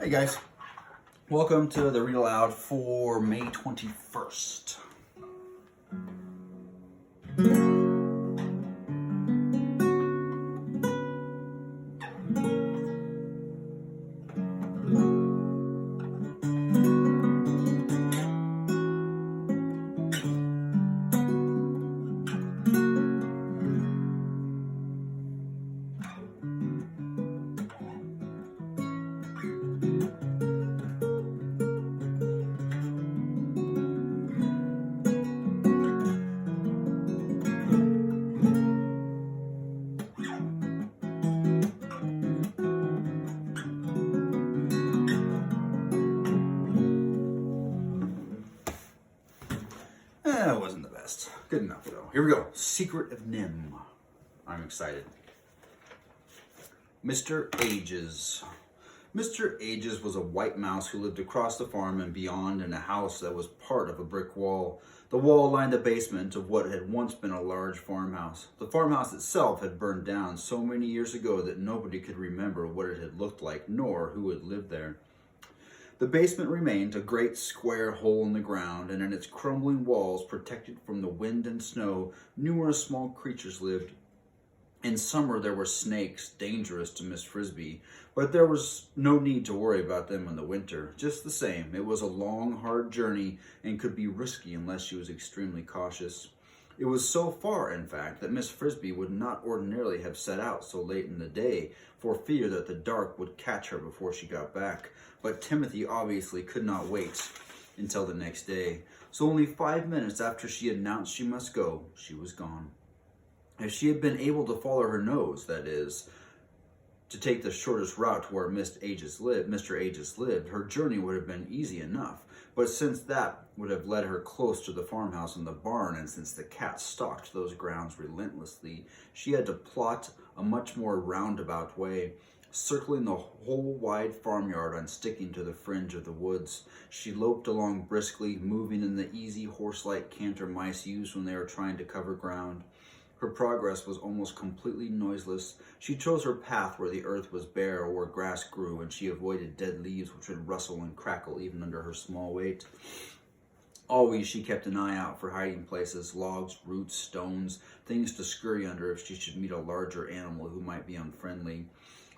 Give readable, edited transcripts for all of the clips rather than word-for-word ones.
Hey guys, welcome to the Read Aloud for May 21st. That wasn't the best. Good enough though. Here we go. Secret of Nim. I'm excited. Mr. Ages. Mr. Ages was a white mouse who lived across the farm and beyond in a house that was part of a brick wall. The wall lined the basement of what had once been a large farmhouse. The farmhouse itself had burned down so many years ago that nobody could remember what it had looked like, nor who had lived there. The basement remained a great square hole in the ground, and in its crumbling walls, protected from the wind and snow, numerous small creatures lived. In summer there were snakes, dangerous to Miss Frisbee, but there was no need to worry about them in the winter. Just the same, it was a long, hard journey and could be risky unless she was extremely cautious. It was so far, in fact, that Miss Frisbee would not ordinarily have set out so late in the day for fear that the dark would catch her before she got back. But Timothy obviously could not wait until the next day. So only 5 minutes after she announced she must go, she was gone. If she had been able to follow her nose, that is, to take the shortest route to where Mr. Ages lived, her journey would have been easy enough. But since that would have led her close to the farmhouse and the barn, and since the cat stalked those grounds relentlessly, she had to plot a much more roundabout way, circling the whole wide farmyard and sticking to the fringe of the woods. She loped along briskly, moving in the easy horse-like canter mice use when they are trying to cover ground. Her progress was almost completely noiseless. She chose her path where the earth was bare or where grass grew, and she avoided dead leaves which would rustle and crackle even under her small weight. Always she kept an eye out for hiding places, logs, roots, stones, things to scurry under if she should meet a larger animal who might be unfriendly.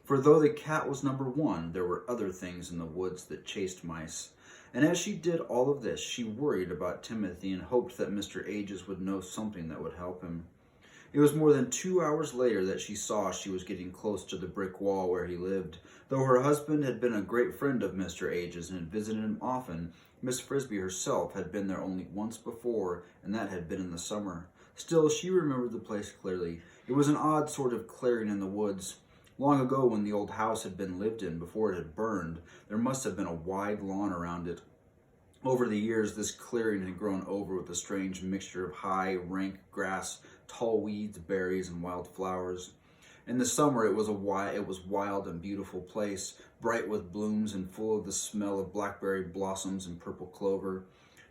For though the cat was number one, there were other things in the woods that chased mice. And as she did all of this, she worried about Timothy and hoped that Mr. Ages would know something that would help him. It was more than 2 hours later that she saw she was getting close to the brick wall where he lived. Though her husband had been a great friend of Mr. Ages and had visited him often, Miss Frisbee herself had been there only once before, and that had been in the summer. Still, she remembered the place clearly. It was an odd sort of clearing in the woods. Long ago, when the old house had been lived in before it had burned, there must have been a wide lawn around it. Over the years, this clearing had grown over with a strange mixture of high, rank grass, tall weeds, berries, and wild flowers. In the summer, it was wild and beautiful place, bright with blooms and full of the smell of blackberry blossoms and purple clover.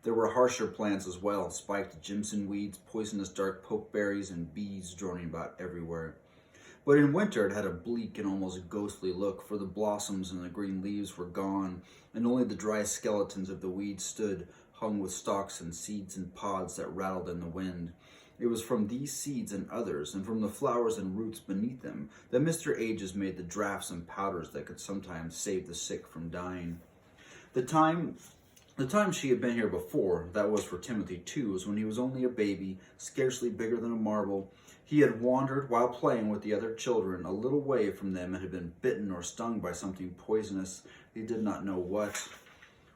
There were harsher plants as well, spiked jimson weeds, poisonous dark pokeberries, and bees droning about everywhere. But in winter it had a bleak and almost ghostly look, for the blossoms and the green leaves were gone, and only the dry skeletons of the weeds stood, hung with stalks and seeds and pods that rattled in the wind. It was from these seeds and others, and from the flowers and roots beneath them, that Mr. Ages made the draughts and powders that could sometimes save the sick from dying. The time she had been here before, that was for Timothy too, was when he was only a baby, scarcely bigger than a marble. He had wandered, while playing with the other children, a little way from them and had been bitten or stung by something poisonous. He did not know what.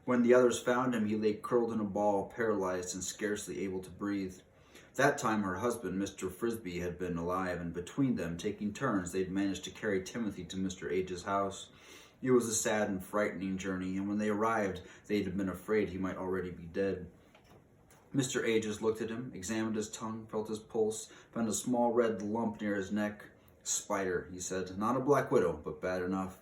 When the others found him, he lay curled in a ball, paralyzed and scarcely able to breathe. That time her husband, Mr. Frisbee, had been alive, and between them, taking turns, they'd managed to carry Timothy to Mr. Ages' house. It was a sad and frightening journey, and when they arrived, they had been afraid he might already be dead. Mr. Ages looked at him, examined his tongue, felt his pulse, found a small red lump near his neck. Spider, he said. Not a black widow, but bad enough.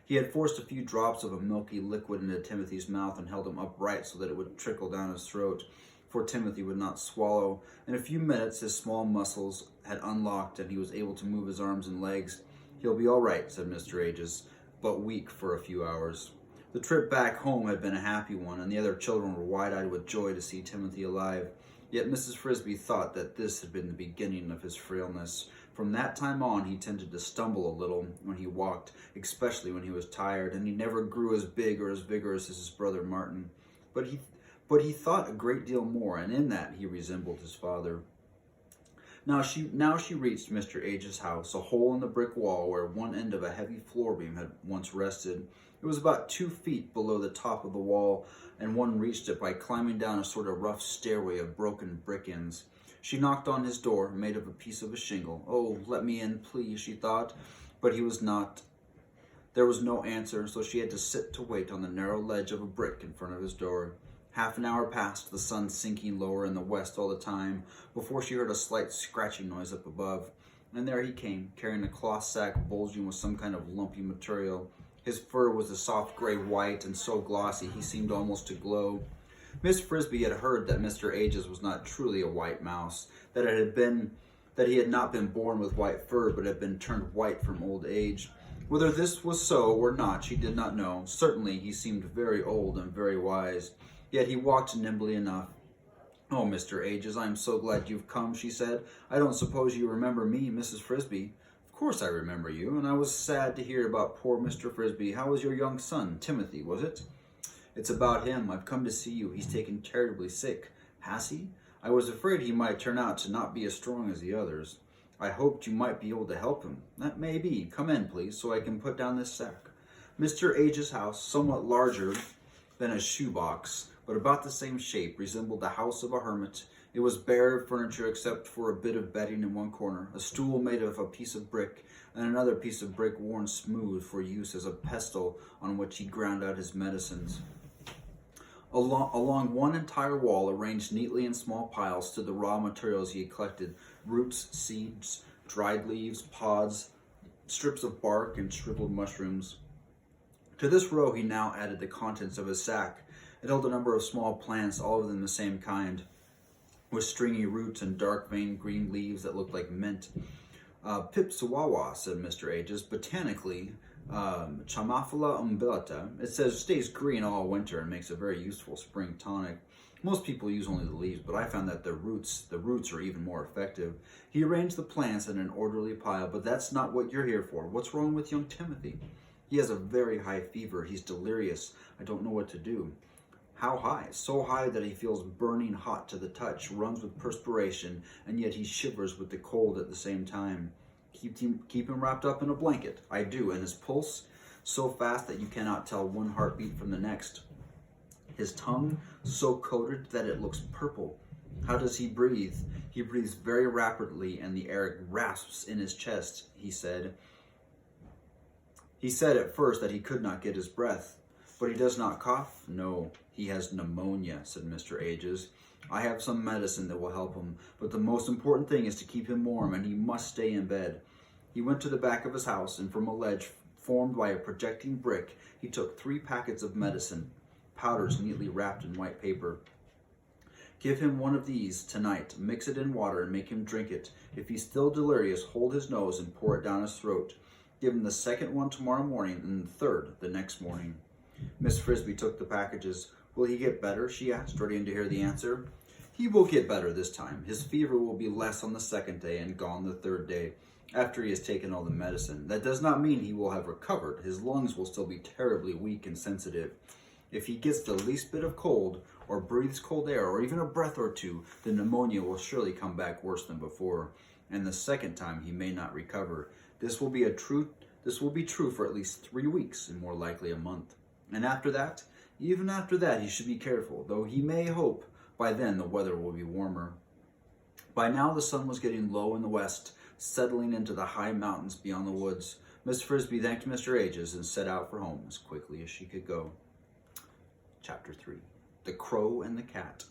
He had forced a few drops of a milky liquid into Timothy's mouth and held him upright so that it would trickle down his throat, for Timothy would not swallow. In a few minutes, his small muscles had unlocked and he was able to move his arms and legs. He'll be all right, said Mr. Ages, but weak for a few hours. The trip back home had been a happy one, and the other children were wide-eyed with joy to see Timothy alive. Yet Mrs. Frisbee thought that this had been the beginning of his frailness. From that time on, he tended to stumble a little when he walked, especially when he was tired, and he never grew as big or as vigorous as his brother Martin. But he thought a great deal more, and in that he resembled his father. Now she reached Mr. Age's house, a hole in the brick wall where one end of a heavy floor beam had once rested. It was about 2 feet below the top of the wall, and one reached it by climbing down a sort of rough stairway of broken brick ends. She knocked on his door, made of a piece of a shingle. "Oh, let me in, please," she thought, but he was not. There was no answer, so she had to sit to wait on the narrow ledge of a brick in front of his door. Half an hour passed, the sun sinking lower in the west all the time, before she heard a slight scratching noise up above. And there he came, carrying a cloth sack bulging with some kind of lumpy material. His fur was a soft gray white and so glossy he seemed almost to glow. Miss Frisbee had heard that Mr. Ages was not truly a white mouse, that he had not been born with white fur, but had been turned white from old age. Whether this was so or not, she did not know. Certainly he seemed very old and very wise. Yet he walked nimbly enough. "Oh, Mr. Ages, I am so glad you've come," she said. "I don't suppose you remember me, Mrs. Frisbee." "Of course I remember you, and I was sad to hear about poor Mr. Frisbee. How was your young son, Timothy, was it?" "It's about him. I've come to see you. He's taken terribly sick." "Has he? I was afraid he might turn out to not be as strong as the others." "I hoped you might be able to help him." "That may be. Come in, please, so I can put down this sack." Mr. Age's house, somewhat larger than a shoebox, but about the same shape, resembled the house of a hermit. It was bare of furniture except for a bit of bedding in one corner, a stool made of a piece of brick, and another piece of brick worn smooth for use as a pestle on which he ground out his medicines. Along one entire wall, arranged neatly in small piles, stood the raw materials he had collected: roots, seeds, dried leaves, pods, strips of bark, and shriveled mushrooms. To this row he now added the contents of his sack. It held a number of small plants, all of them the same kind, with stringy roots and dark veined green leaves that looked like mint. "Pipsawawa," said Mr. Ages, "botanically, Chamaphila umbellata. It says stays green all winter and makes a very useful spring tonic. Most people use only the leaves, but I found that the roots are even more effective." He arranged the plants in an orderly pile. "But that's not what you're here for. What's wrong with young Timothy?" "He has a very high fever. He's delirious. I don't know what to do." "How high?" "So high that he feels burning hot to the touch, runs with perspiration, and yet he shivers with the cold at the same time." Keep him wrapped up in a blanket." "I do." "And his pulse?" "So fast that you cannot tell one heartbeat from the next." "His tongue so coated that it looks purple." "How does he breathe?" "He breathes very rapidly, and the air rasps in his chest," he said. "He said at first that he could not get his breath." "But he does not cough?" "No, he has pneumonia," said Mr. Ages. "I have some medicine that will help him, but the most important thing is to keep him warm, and he must stay in bed." He went to the back of his house, and from a ledge formed by a projecting brick, he took 3 packets of medicine, powders neatly wrapped in white paper. "Give him one of these tonight, mix it in water, and make him drink it. If he's still delirious, hold his nose and pour it down his throat. Give him the second one tomorrow morning, and the third the next morning." Miss Frisbee took the packages. "Will he get better?" she asked, ready to hear the answer. "He will get better this time. His fever will be less on the second day and gone the third day, after he has taken all the medicine. That does not mean he will have recovered. His lungs will still be terribly weak and sensitive. If he gets the least bit of cold, or breathes cold air, or even a breath or two, the pneumonia will surely come back worse than before, and the second time he may not recover. This will be true for at least 3 weeks, and more likely a month. And after that, even after that, he should be careful, though he may hope by then the weather will be warmer." By now the sun was getting low in the west, settling into the high mountains beyond the woods. Miss Frisbee thanked Mr. Ages and set out for home as quickly as she could go. Chapter 3. The Crow and the Cat.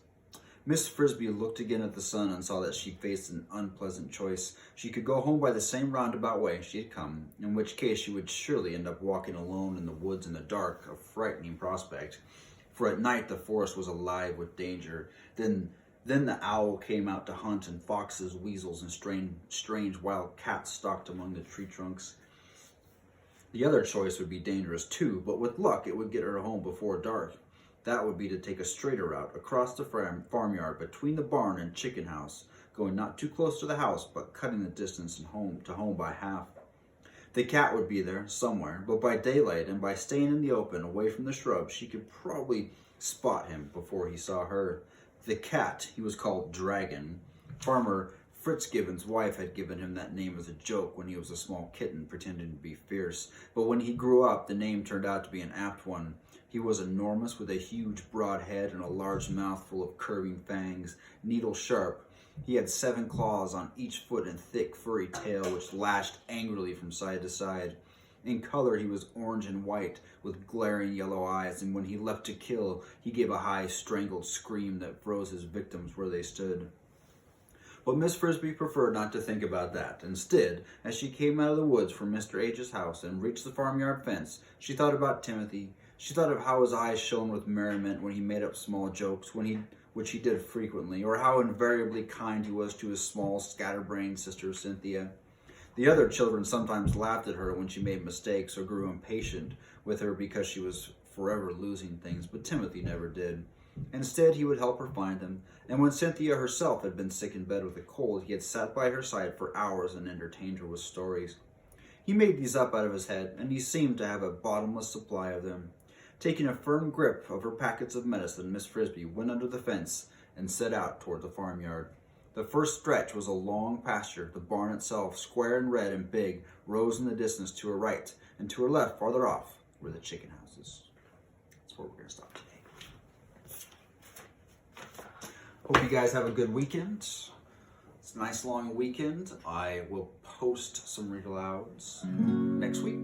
Miss Frisbee looked again at the sun and saw that she faced an unpleasant choice. She could go home by the same roundabout way she had come, in which case she would surely end up walking alone in the woods in the dark, a frightening prospect. For at night the forest was alive with danger. Then the owl came out to hunt, and foxes, weasels, and strange wild cats stalked among the tree trunks. The other choice would be dangerous too, but with luck it would get her home before dark. That would be to take a straighter route across the farmyard between the barn and chicken house, going not too close to the house, but cutting the distance to home by half. The cat would be there somewhere, but by daylight and by staying in the open away from the shrubs, she could probably spot him before he saw her. The cat, he was called Dragon. Farmer Fitzgibbon's wife had given him that name as a joke when he was a small kitten pretending to be fierce, but when he grew up, the name turned out to be an apt one. He was enormous, with a huge broad head and a large mouth full of curving fangs, needle sharp. He had 7 claws on each foot and thick furry tail which lashed angrily from side to side. In color he was orange and white, with glaring yellow eyes, and when he leapt to kill, he gave a high strangled scream that froze his victims where they stood. But Miss Frisbee preferred not to think about that. Instead, as she came out of the woods from Mr. H's house and reached the farmyard fence, she thought about Timothy. She thought of how his eyes shone with merriment when he made up small jokes, which he did frequently, or how invariably kind he was to his small, scatterbrained sister Cynthia. The other children sometimes laughed at her when she made mistakes or grew impatient with her because she was forever losing things, but Timothy never did. Instead, he would help her find them, and when Cynthia herself had been sick in bed with a cold, he had sat by her side for hours and entertained her with stories. He made these up out of his head, and he seemed to have a bottomless supply of them. Taking a firm grip of her packets of medicine, Miss Frisbee went under the fence and set out toward the farmyard. The first stretch was a long pasture. The barn itself, square and red and big, rose in the distance to her right, and to her left, farther off, were the chicken houses. That's where we're going to stop today. Hope you guys have a good weekend. It's a nice long weekend. I will post some read alouds next week.